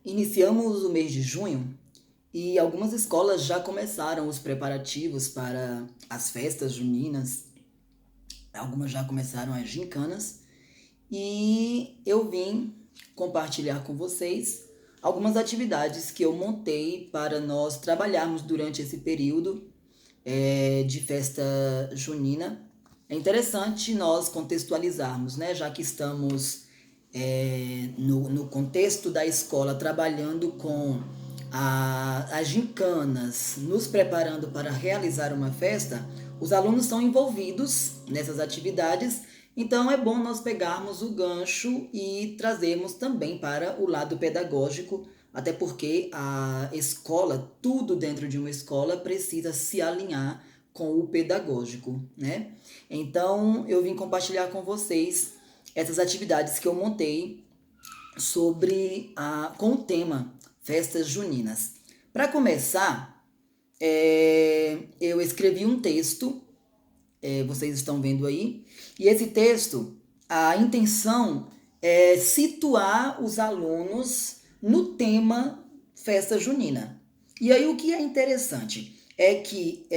Iniciamos o mês de junho e algumas escolas já começaram os preparativos para as festas juninas, algumas já começaram as gincanas e eu vim compartilhar com vocês algumas atividades que eu montei para nós trabalharmos durante esse período de festa junina. É interessante nós contextualizarmos, né? Já que estamos no contexto da escola trabalhando com as gincanas, nos preparando para realizar uma festa, os alunos são envolvidos nessas atividades, então é bom nós pegarmos o gancho e trazermos também para o lado pedagógico, até porque a escola, tudo dentro de uma escola precisa se alinhar com o pedagógico, né? Então eu vim compartilhar com vocês essas atividades que eu montei com o tema Festas Juninas. Para começar, eu escrevi um texto, vocês estão vendo aí, e esse texto, a intenção é situar os alunos no tema Festa Junina. E aí o que é interessante é que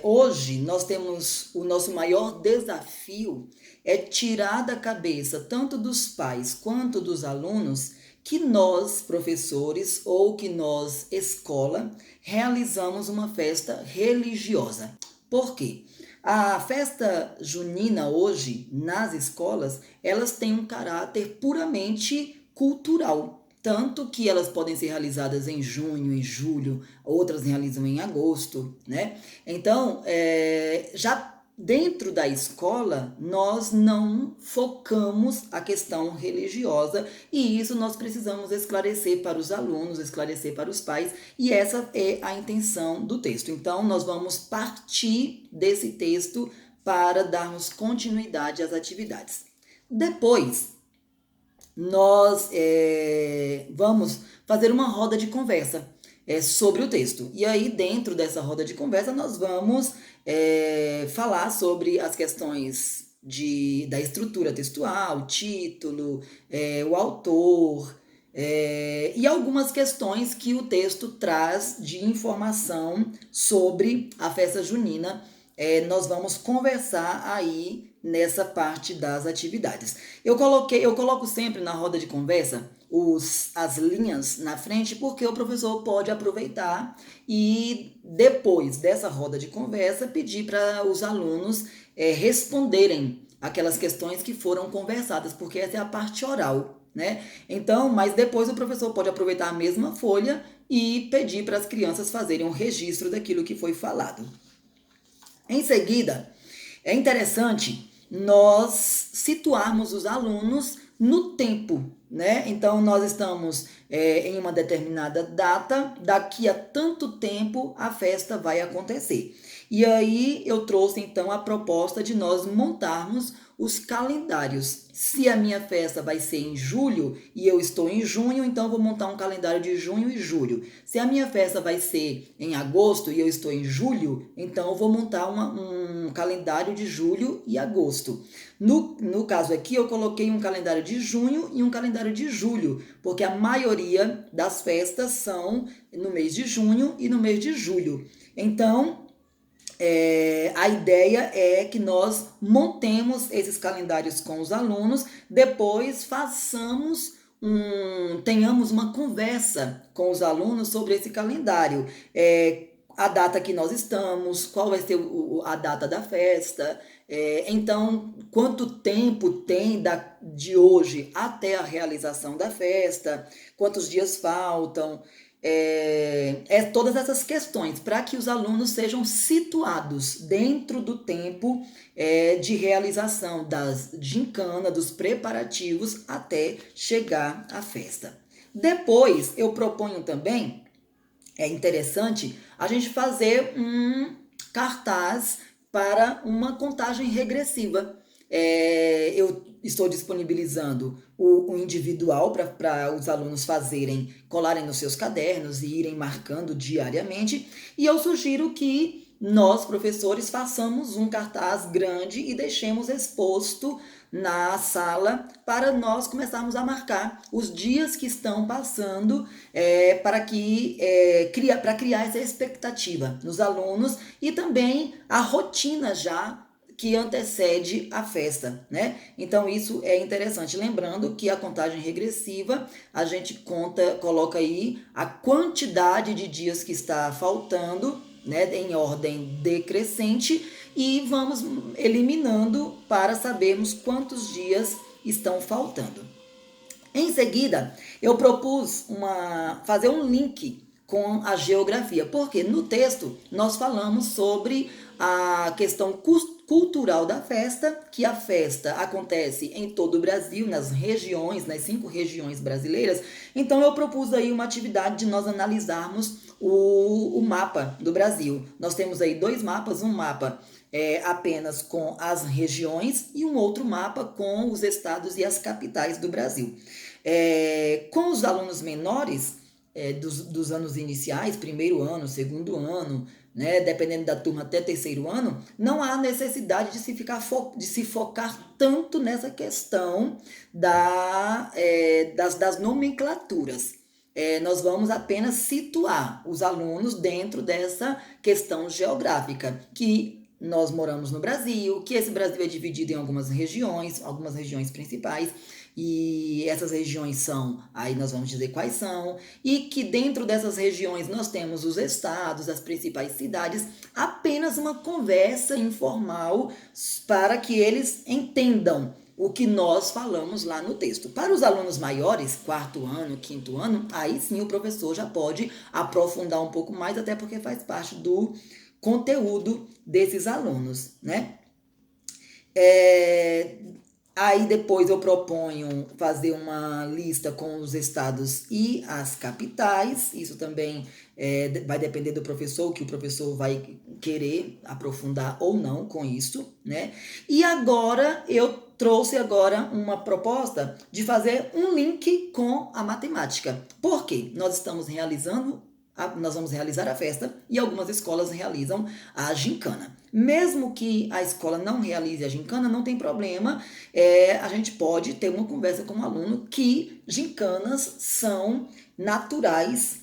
hoje nós temos o nosso maior desafio é tirar da cabeça tanto dos pais quanto dos alunos que nós, professores, ou que nós, escola, realizamos uma festa religiosa. Por quê? A festa junina hoje, nas escolas, elas têm um caráter puramente cultural. Tanto que elas podem ser realizadas em junho, em julho, outras realizam em agosto, né? Então, já dentro da escola, nós não focamos a questão religiosa e isso nós precisamos esclarecer para os alunos, esclarecer para os pais, e essa é a intenção do texto. Então, nós vamos partir desse texto para darmos continuidade às atividades. Depois, nós vamos fazer uma roda de conversa sobre o texto. E aí, dentro dessa roda de conversa, nós vamos falar sobre as questões da estrutura textual, título, o autor, e algumas questões que o texto traz de informação sobre a festa junina. Nós vamos conversar aí nessa parte das atividades. Eu coloco sempre na roda de conversa as linhas na frente, porque o professor pode aproveitar e depois dessa roda de conversa pedir para os alunos responderem aquelas questões que foram conversadas, porque essa é a parte oral, né? Então, mas depois o professor pode aproveitar a mesma folha e pedir para as crianças fazerem um registro daquilo que foi falado. Em seguida, é interessante nós situarmos os alunos no tempo, né? Então, nós estamos em uma determinada data, daqui a tanto tempo a festa vai acontecer. E aí eu trouxe então a proposta de nós montarmos os calendários. Se a minha festa vai ser em julho e eu estou em junho, então eu vou montar um calendário de junho e julho. Se a minha festa vai ser em agosto e eu estou em julho, então eu vou montar um calendário de julho e agosto. No caso aqui, eu coloquei um calendário de junho e um calendário de julho, porque a maioria das festas são no mês de junho e no mês de julho. Então, a ideia é que nós montemos esses calendários com os alunos, depois tenhamos uma conversa com os alunos sobre esse calendário. A data que nós estamos, qual vai ser a data da festa, então quanto tempo tem de hoje até a realização da festa, quantos dias faltam, todas essas questões para que os alunos sejam situados dentro do tempo de realização das gincanas, dos preparativos até chegar à festa. Depois eu proponho também, é interessante a gente fazer um cartaz para uma contagem regressiva. Eu estou disponibilizando o individual para os alunos colarem nos seus cadernos e irem marcando diariamente. E eu sugiro que nós, professores, façamos um cartaz grande e deixemos exposto na sala para nós começarmos a marcar os dias que estão passando para criar essa expectativa nos alunos e também a rotina já que antecede a festa, né? Então isso é interessante. Lembrando que a contagem regressiva, a gente coloca aí a quantidade de dias que está faltando, né, em ordem decrescente e vamos eliminando para sabermos quantos dias estão faltando. Em seguida, eu propus fazer um link com a geografia, porque no texto nós falamos sobre a questão cultural da festa, que a festa acontece em todo o Brasil, nas 5 regiões brasileiras. Então eu propus aí uma atividade de nós analisarmos o mapa do Brasil. Nós temos aí 2 mapas, um mapa apenas com as regiões e um outro mapa com os estados e as capitais do Brasil. Com os alunos menores, dos anos iniciais, primeiro ano, segundo ano, né, dependendo da turma até terceiro ano, não há necessidade de se focar tanto nessa questão das nomenclaturas. Nós vamos apenas situar os alunos dentro dessa questão geográfica, que nós moramos no Brasil, que esse Brasil é dividido em algumas regiões principais, e essas regiões são, aí nós vamos dizer quais são, e que dentro dessas regiões nós temos os estados, as principais cidades, apenas uma conversa informal para que eles entendam o que nós falamos lá no texto. Para os alunos maiores, 4º ano, 5º ano, aí sim o professor já pode aprofundar um pouco mais, até porque faz parte do conteúdo desses alunos, né? Aí depois eu proponho fazer uma lista com os estados e as capitais. Isso também vai depender do professor, que o professor vai querer aprofundar ou não com isso, né? E agora eu trouxe uma proposta de fazer um link com a matemática. Por quê? Nós vamos realizar a festa e algumas escolas realizam a gincana. Mesmo que a escola não realize a gincana, não tem problema, a gente pode ter uma conversa com o aluno que gincanas são naturais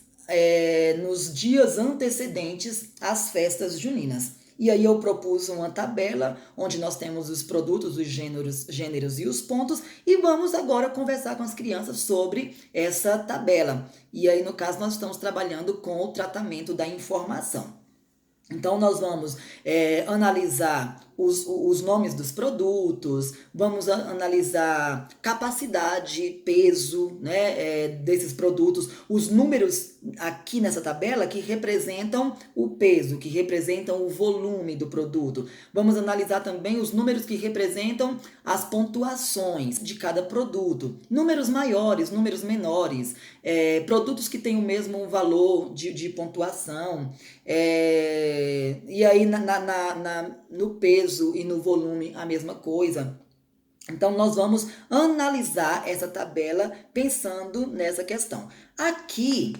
nos dias antecedentes às festas juninas. E aí eu propus uma tabela onde nós temos os produtos, os gêneros e os pontos, e vamos agora conversar com as crianças sobre essa tabela. E aí, no caso, nós estamos trabalhando com o tratamento da informação. Então, nós vamos analisar os nomes dos produtos, vamos analisar capacidade, peso, né, desses produtos, os números aqui nessa tabela que representam o peso, que representam o volume do produto. Vamos analisar também os números que representam as pontuações de cada produto. Números maiores, números menores, produtos que têm o mesmo valor de pontuação. E aí no peso e no volume a mesma coisa. Então, nós vamos analisar essa tabela pensando nessa questão. Aqui,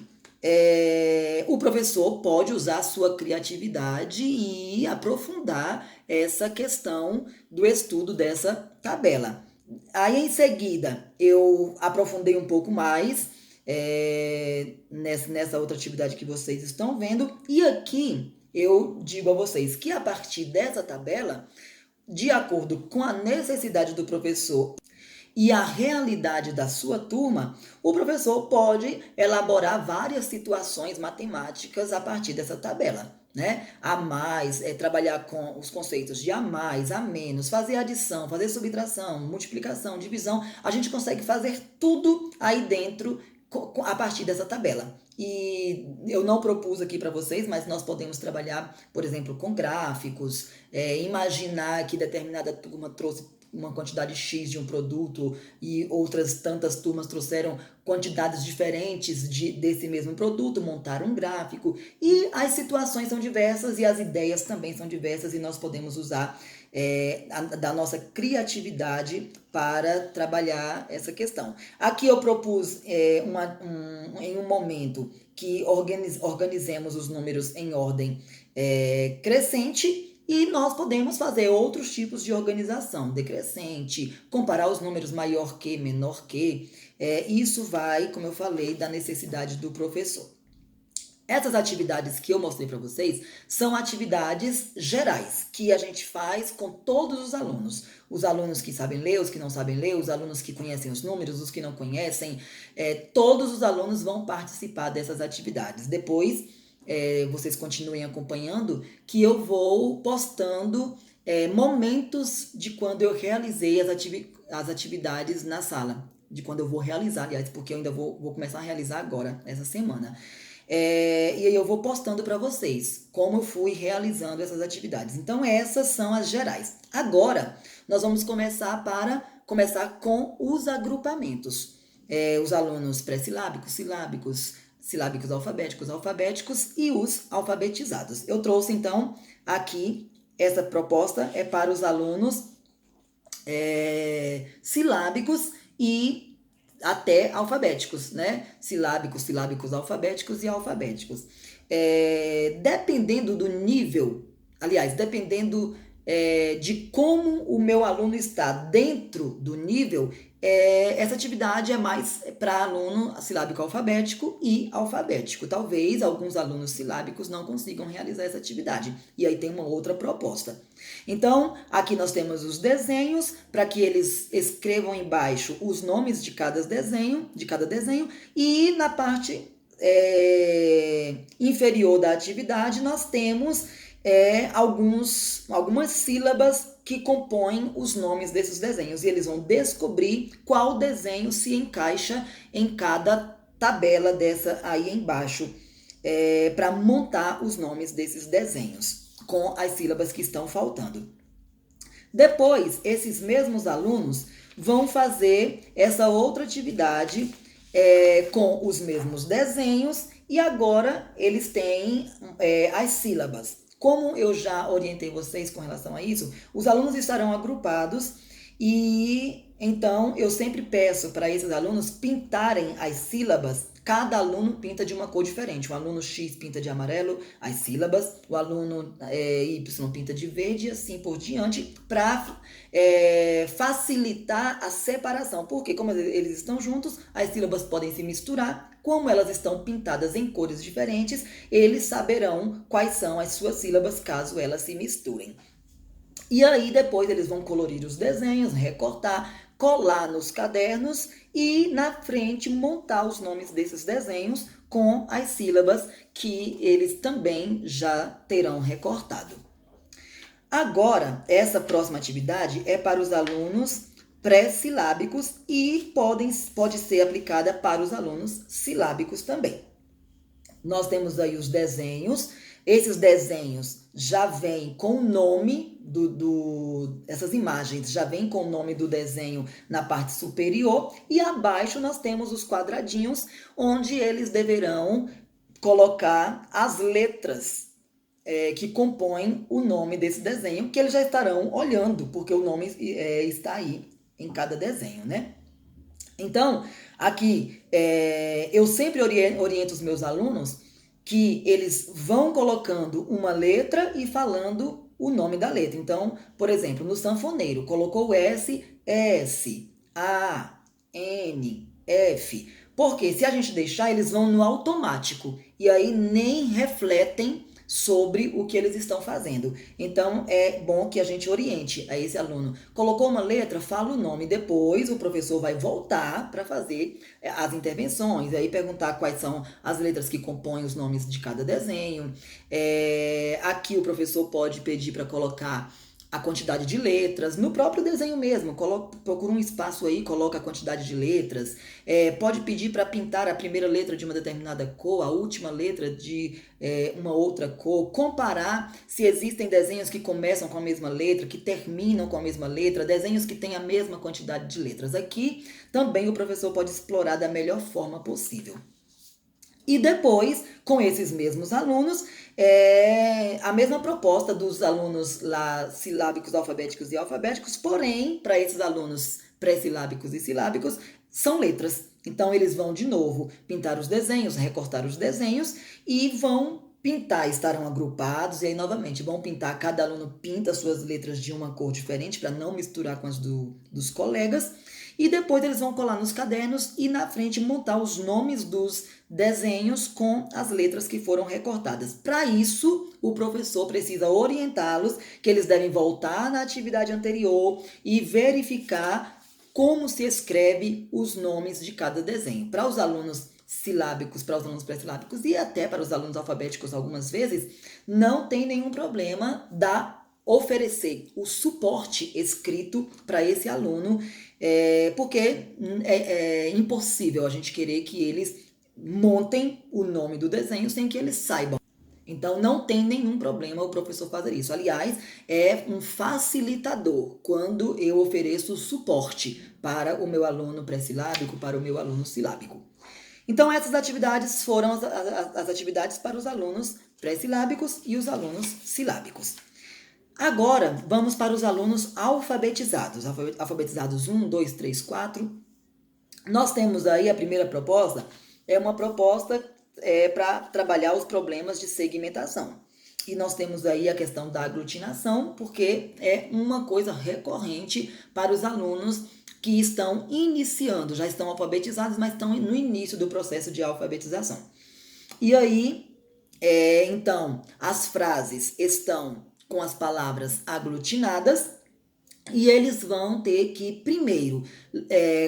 o professor pode usar a sua criatividade e aprofundar essa questão do estudo dessa tabela. Aí, em seguida, eu aprofundei um pouco mais nessa outra atividade que vocês estão vendo. E aqui eu digo a vocês que a partir dessa tabela, de acordo com a necessidade do professor e a realidade da sua turma, o professor pode elaborar várias situações matemáticas a partir dessa tabela, né? A mais, trabalhar com os conceitos de a mais, a menos, fazer adição, fazer subtração, multiplicação, divisão. A gente consegue fazer tudo aí dentro a partir dessa tabela. E eu não propus aqui para vocês, mas nós podemos trabalhar, por exemplo, com gráficos, imaginar que determinada turma trouxe uma quantidade X de um produto e outras tantas turmas trouxeram quantidades diferentes desse mesmo produto, montaram um gráfico. E as situações são diversas e as ideias também são diversas e nós podemos usar da nossa criatividade para trabalhar essa questão. Aqui eu propus em um momento que organizemos os números em ordem crescente, e nós podemos fazer outros tipos de organização, decrescente, comparar os números maior que, menor que. Isso vai, como eu falei, da necessidade do professor. Essas atividades que eu mostrei para vocês são atividades gerais, que a gente faz com todos os alunos. Os alunos que sabem ler, os que não sabem ler, os alunos que conhecem os números, os que não conhecem, todos os alunos vão participar dessas atividades. Depois, vocês continuem acompanhando, que eu vou postando momentos de quando eu realizei as atividades na sala. De quando eu vou realizar, aliás, porque eu ainda vou começar a realizar agora, essa semana. E aí eu vou postando para vocês como eu fui realizando essas atividades. Então essas são as gerais. Agora nós vamos começar com os agrupamentos. Os alunos pré-silábicos, silábicos, silábicos alfabéticos e os alfabetizados. Eu trouxe então aqui essa proposta para os alunos silábicos e até alfabéticos, né? Silábicos, alfabéticos e alfabéticos. Dependendo do nível, aliás, dependendo de como o meu aluno está dentro do nível, essa atividade é mais para aluno silábico alfabético e alfabético. Talvez alguns alunos silábicos não consigam realizar essa atividade. E aí tem uma outra proposta. Então, aqui nós temos os desenhos, para que eles escrevam embaixo os nomes de cada desenho, e na parte inferior da atividade nós temos algumas sílabas que compõem os nomes desses desenhos, e eles vão descobrir qual desenho se encaixa em cada tabela dessa aí embaixo, para montar os nomes desses desenhos com as sílabas que estão faltando. Depois, esses mesmos alunos vão fazer essa outra atividade com os mesmos desenhos, e agora eles têm as sílabas. Como eu já orientei vocês com relação a isso, os alunos estarão agrupados, e então eu sempre peço para esses alunos pintarem as sílabas. Cada aluno pinta de uma cor diferente. O aluno X pinta de amarelo as sílabas, o aluno Y pinta de verde, e assim por diante, para facilitar a separação. Porque como eles estão juntos, as sílabas podem se misturar. Como elas estão pintadas em cores diferentes, eles saberão quais são as suas sílabas caso elas se misturem. E aí depois eles vão colorir os desenhos, recortar, colar nos cadernos e na frente montar os nomes desses desenhos com as sílabas que eles também já terão recortado. Agora, essa próxima atividade é para os alunos pré-silábicos e pode ser aplicada para os alunos silábicos também. Nós temos aí os desenhos. Esses desenhos já vêm com o nome essas imagens já vêm com o nome do desenho na parte superior, e abaixo nós temos os quadradinhos onde eles deverão colocar as letras que compõem o nome desse desenho, que eles já estarão olhando, porque o nome está aí em cada desenho, né? Então, aqui eu sempre oriento os meus alunos que eles vão colocando uma letra e falando o nome da letra. Então, por exemplo, no sanfoneiro, colocou S, S, A, N, F. Porque se a gente deixar, eles vão no automático e aí nem refletem sobre o que eles estão fazendo. Então, é bom que a gente oriente a esse aluno. Colocou uma letra, fala o nome. Depois, o professor vai voltar para fazer as intervenções. Aí, perguntar quais são as letras que compõem os nomes de cada desenho. Aqui, o professor pode pedir para colocar a quantidade de letras, no próprio desenho mesmo, procura um espaço aí, coloca a quantidade de letras, pode pedir para pintar a primeira letra de uma determinada cor, a última letra de uma outra cor, comparar se existem desenhos que começam com a mesma letra, que terminam com a mesma letra, desenhos que têm a mesma quantidade de letras. Aqui também o professor pode explorar da melhor forma possível. E depois, com esses mesmos alunos, a mesma proposta dos alunos lá silábicos, alfabéticos e alfabéticos, porém, para esses alunos pré-silábicos e silábicos, são letras. Então, eles vão, de novo, pintar os desenhos, recortar os desenhos e vão pintar, estarão agrupados, e aí, novamente, vão pintar, cada aluno pinta suas letras de uma cor diferente, para não misturar com as dos colegas, e depois eles vão colar nos cadernos e na frente montar os nomes dos desenhos com as letras que foram recortadas. Para isso, o professor precisa orientá-los que eles devem voltar na atividade anterior e verificar como se escreve os nomes de cada desenho. Para os alunos silábicos, para os alunos pré-silábicos e até para os alunos alfabéticos algumas vezes, não tem nenhum problema oferecer o suporte escrito para esse aluno, porque é impossível a gente querer que eles montem o nome do desenho sem que eles saibam. Então, não tem nenhum problema o professor fazer isso. Aliás, é um facilitador quando eu ofereço suporte para o meu aluno pré-silábico, para o meu aluno silábico. Então, essas atividades foram as atividades para os alunos pré-silábicos e os alunos silábicos. Agora, vamos para os alunos alfabetizados. Alfabetizados 1, 2, 3, 4. Nós temos aí a primeira proposta, é uma proposta para trabalhar os problemas de segmentação. E nós temos aí a questão da aglutinação, porque é uma coisa recorrente para os alunos que estão iniciando, já estão alfabetizados, mas estão no início do processo de alfabetização. E aí, então, as frases estão com as palavras aglutinadas e eles vão ter que, primeiro,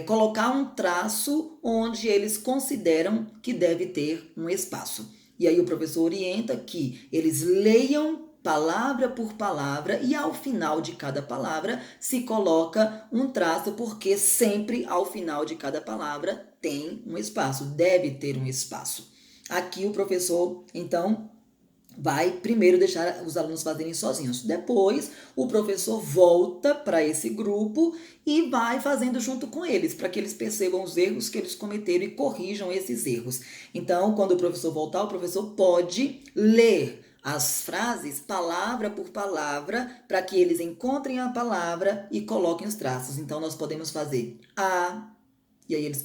colocar um traço onde eles consideram que deve ter um espaço. E aí o professor orienta que eles leiam palavra por palavra e ao final de cada palavra se coloca um traço, porque sempre ao final de cada palavra tem um espaço, deve ter um espaço. Aqui o professor, então, vai primeiro deixar os alunos fazerem sozinhos. Depois, o professor volta para esse grupo e vai fazendo junto com eles, para que eles percebam os erros que eles cometeram e corrijam esses erros. Então, quando o professor voltar, o professor pode ler as frases palavra por palavra, para que eles encontrem a palavra e coloquem os traços. Então, nós podemos fazer a, e aí eles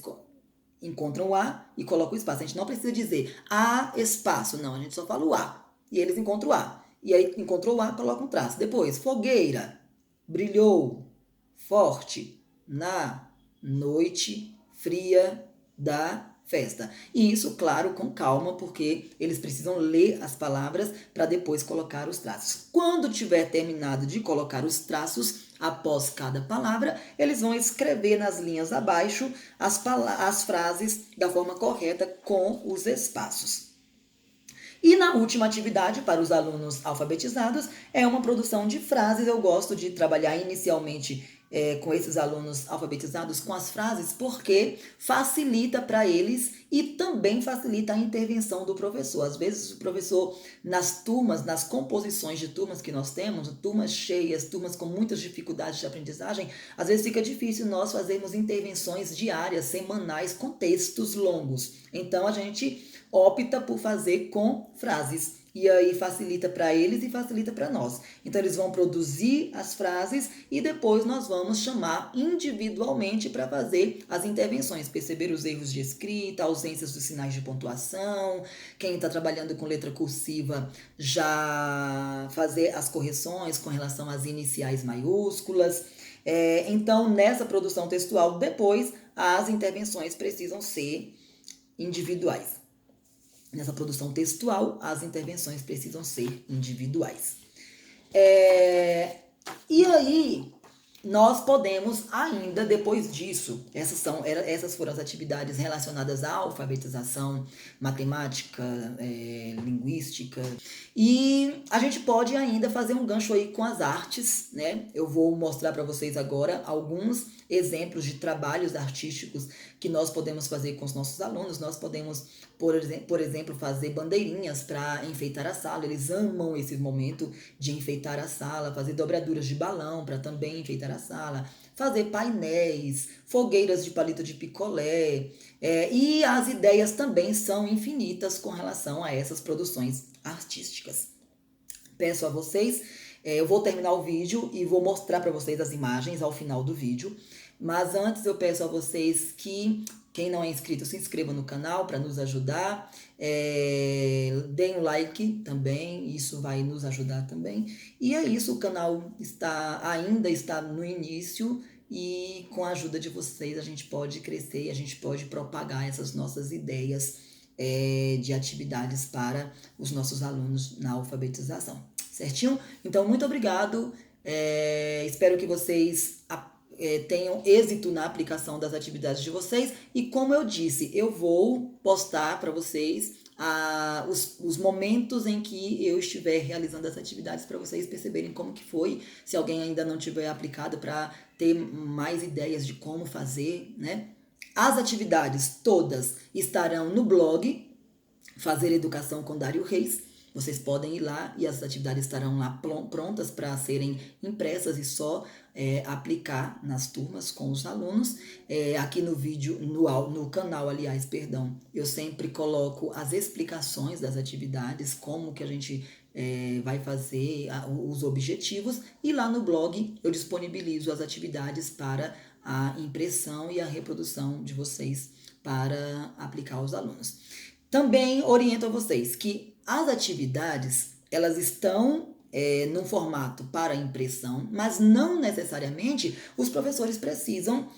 encontram o a e colocam o espaço. A gente não precisa dizer a espaço, não, a gente só fala o a. E eles encontram o A. E aí encontrou o A, coloca um traço. Depois, fogueira, brilhou, forte, na noite fria da festa. E isso, claro, com calma, porque eles precisam ler as palavras para depois colocar os traços. Quando tiver terminado de colocar os traços, após cada palavra, eles vão escrever nas linhas abaixo as frases da forma correta com os espaços. E na última atividade, para os alunos alfabetizados, é uma produção de frases. Eu gosto de trabalhar inicialmente com esses alunos alfabetizados com as frases, porque facilita para eles e também facilita a intervenção do professor. Às vezes o professor, nas turmas, nas composições de turmas que nós temos, turmas cheias, turmas com muitas dificuldades de aprendizagem, às vezes fica difícil nós fazermos intervenções diárias, semanais, com textos longos. Então a gente opta por fazer com frases. E aí facilita para eles e facilita para nós. Então eles vão produzir as frases e depois nós vamos chamar individualmente para fazer as intervenções, perceber os erros de escrita, ausências dos sinais de pontuação, quem está trabalhando com letra cursiva já fazer as correções com relação às iniciais maiúsculas. Então nessa produção textual depois as intervenções precisam ser individuais. Nessa produção textual, as intervenções precisam ser individuais. E aí, nós podemos ainda, depois disso, essas foram as atividades relacionadas à alfabetização, matemática, linguística, artística. E a gente pode ainda fazer um gancho aí com as artes, né? Eu vou mostrar para vocês agora alguns exemplos de trabalhos artísticos que nós podemos fazer com os nossos alunos. Nós podemos, por exemplo, fazer bandeirinhas para enfeitar a sala. Eles amam esse momento de enfeitar a sala, fazer dobraduras de balão para também enfeitar a sala, fazer painéis, fogueiras de palito de picolé, e as ideias também são infinitas com relação a essas produções artísticas. Peço a vocês, eu vou terminar o vídeo e vou mostrar para vocês as imagens ao final do vídeo, mas antes eu peço a vocês que quem não é inscrito, se inscreva no canal para nos ajudar. Deem um like também, isso vai nos ajudar também. E é isso, o canal ainda está no início e com a ajuda de vocês a gente pode crescer e a gente pode propagar essas nossas ideias de atividades para os nossos alunos na alfabetização. Certinho? Então, muito obrigado. Espero que vocês tenham êxito na aplicação das atividades de vocês. E como eu disse, eu vou postar para vocês os momentos em que eu estiver realizando as atividades para vocês perceberem como que foi. Se alguém ainda não tiver aplicado, para ter mais ideias de como fazer, né? As atividades todas estarão no blog Fazer Educação com Dário Reis. Vocês podem ir lá e as atividades estarão lá prontas para serem impressas e só aplicar nas turmas com os alunos. Aqui no vídeo, no canal, aliás, perdão, eu sempre coloco as explicações das atividades, como que a gente vai fazer os objetivos, e lá no blog eu disponibilizo as atividades para a impressão e a reprodução de vocês para aplicar aos alunos. Também oriento a vocês que as atividades, elas estão num formato para impressão, mas não necessariamente os professores precisam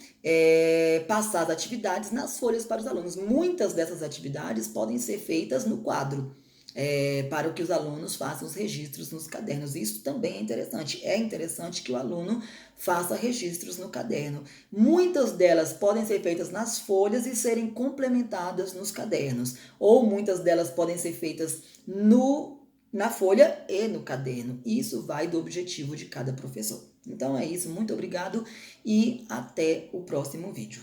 passar as atividades nas folhas para os alunos. Muitas dessas atividades podem ser feitas no quadro, para que os alunos façam os registros nos cadernos. Isso também é interessante. É interessante que o aluno faça registros no caderno. Muitas delas podem ser feitas nas folhas e serem complementadas nos cadernos. Ou muitas delas podem ser feitas na folha e no caderno. Isso vai do objetivo de cada professor. Então é isso. Muito obrigado e até o próximo vídeo.